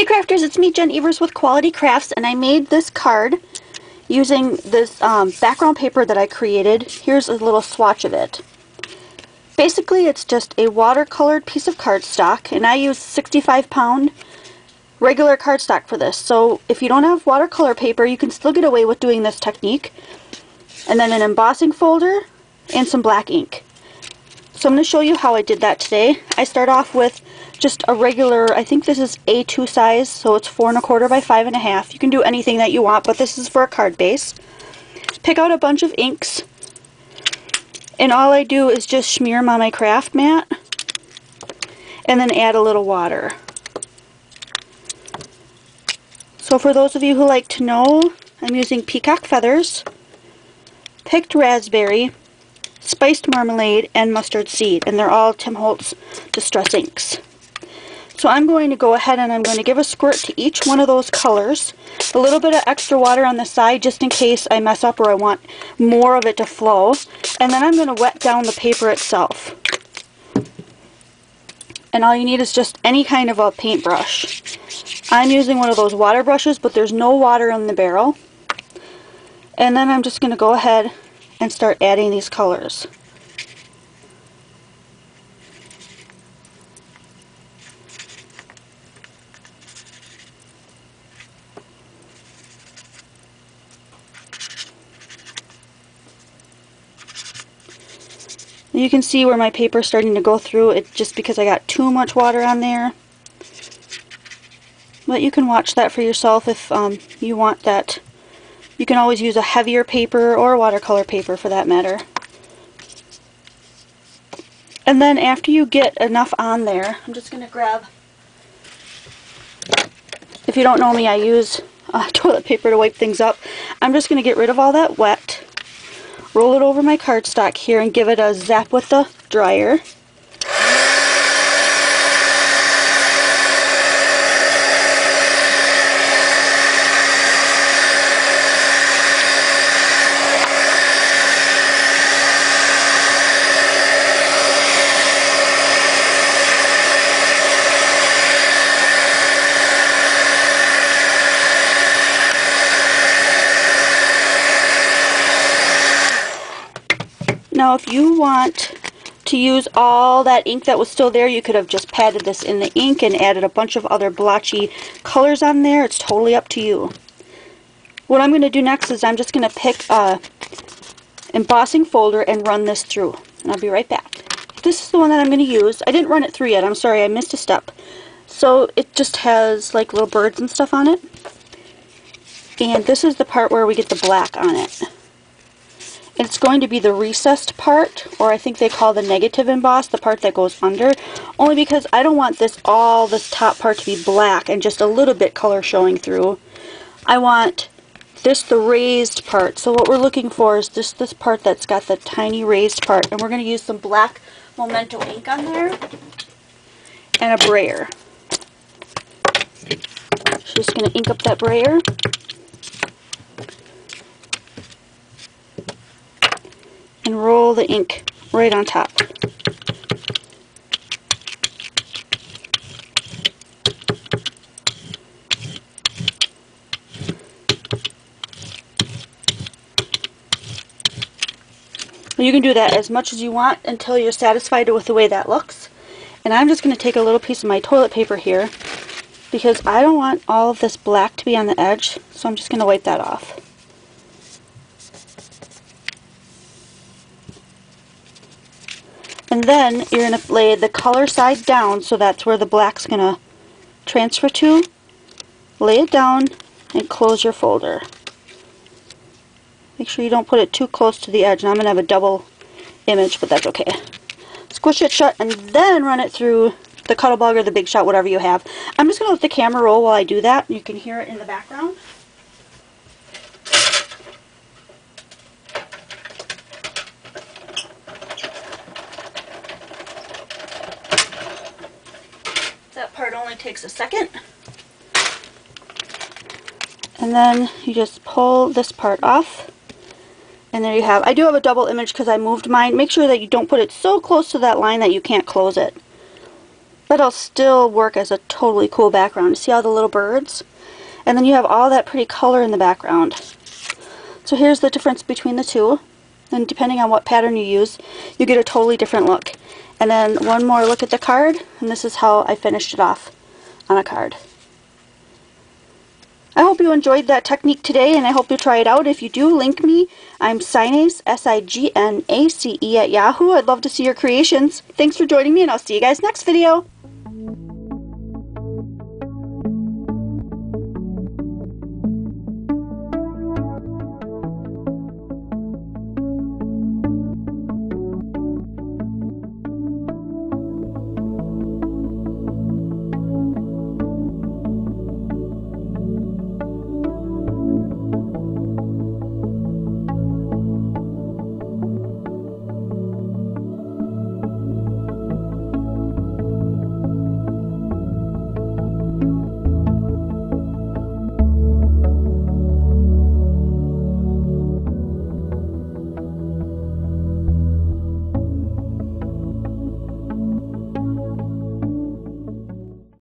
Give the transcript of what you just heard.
Hey crafters, it's me, Jen Evers with Quality Crafts, and I made this card using this background paper that I created. Here's a little swatch of it. Basically, it's just a watercolored piece of cardstock, and I use 65-pound regular cardstock for this. So if you don't have watercolor paper, you can still get away with doing this technique. And then an embossing folder and some black ink. So I'm going to show you how I did that today. I start off with just a regular, I think this is A2 size, so it's 4 1/4 by 5 1/2. You can do anything that you want, but this is for a card base. Pick out a bunch of inks, and all I do is just smear them on my craft mat, and then add a little water. So for those of you who like to know, I'm using peacock feathers, picked raspberry, spiced marmalade, and mustard seed, and they're all Tim Holtz Distress inks. So I'm going to go ahead and I'm going to give a squirt to each one of those colors, a little bit of extra water on the side just in case I mess up or I want more of it to flow, and then I'm going to wet down the paper itself. And all you need is just any kind of a paintbrush. I'm using one of those water brushes, but there's no water in the barrel. And then I'm just going to go ahead and start adding these colors. You can see where my paper is starting to go through it just because I got too much water on there. But you can watch that for yourself if you want that. You can always use a heavier paper or watercolor paper for that matter. And then after you get enough on there, I'm just going to grab, if you don't know me, I use toilet paper to wipe things up. I'm just going to get rid of all that wet, roll it over my cardstock here, and give it a zap with the dryer. Now if you want to use all that ink that was still there, you could have just patted this in the ink and added a bunch of other blotchy colors on there. It's totally up to you. What I'm going to do next is I'm just going to pick a embossing folder and run this through. And I'll be right back. This is the one that I'm going to use. I didn't run it through yet. I'm sorry, I missed a step. So it just has like little birds and stuff on it. And this is the part where we get the black on it. It's going to be the recessed part, or I think they call the negative emboss, the part that goes under, only because I don't want this top part to be black and just a little bit color showing through. I want this, the raised part. So what we're looking for is this part that's got the tiny raised part, and we're going to use some black Memento ink on there and a brayer. Just going to ink up that brayer. And roll the ink right on top. You can do that as much as you want until you're satisfied with the way that looks. And I'm just going to take a little piece of my toilet paper here because I don't want all of this black to be on the edge, so I'm just going to wipe that off. And then you're going to lay the color side down, so that's where the black's going to transfer to. Lay it down and close your folder. Make sure you don't put it too close to the edge. Now I'm going to have a double image, but that's okay. Squish it shut and then run it through the Cuttlebug or the Big Shot, whatever you have. I'm just going to let the camera roll while I do that. You can hear it in the background. That part only takes a second. And then you just pull this part off. And there you have. I do have a double image because I moved mine. Make sure that you don't put it so close to that line that you can't close it. but it'll still work as a totally cool background. See all the little birds? And then you have all that pretty color in the background. So here's the difference between the two. And depending on what pattern you use, you get a totally different look. And then one more look at the card, and this is how I finished it off on a card. I hope you enjoyed that technique today, and I hope you try it out. If you do, link me. I'm Signace, S-I-G-N-A-C-E @ Yahoo. I'd love to see your creations. Thanks for joining me, and I'll see you guys next video.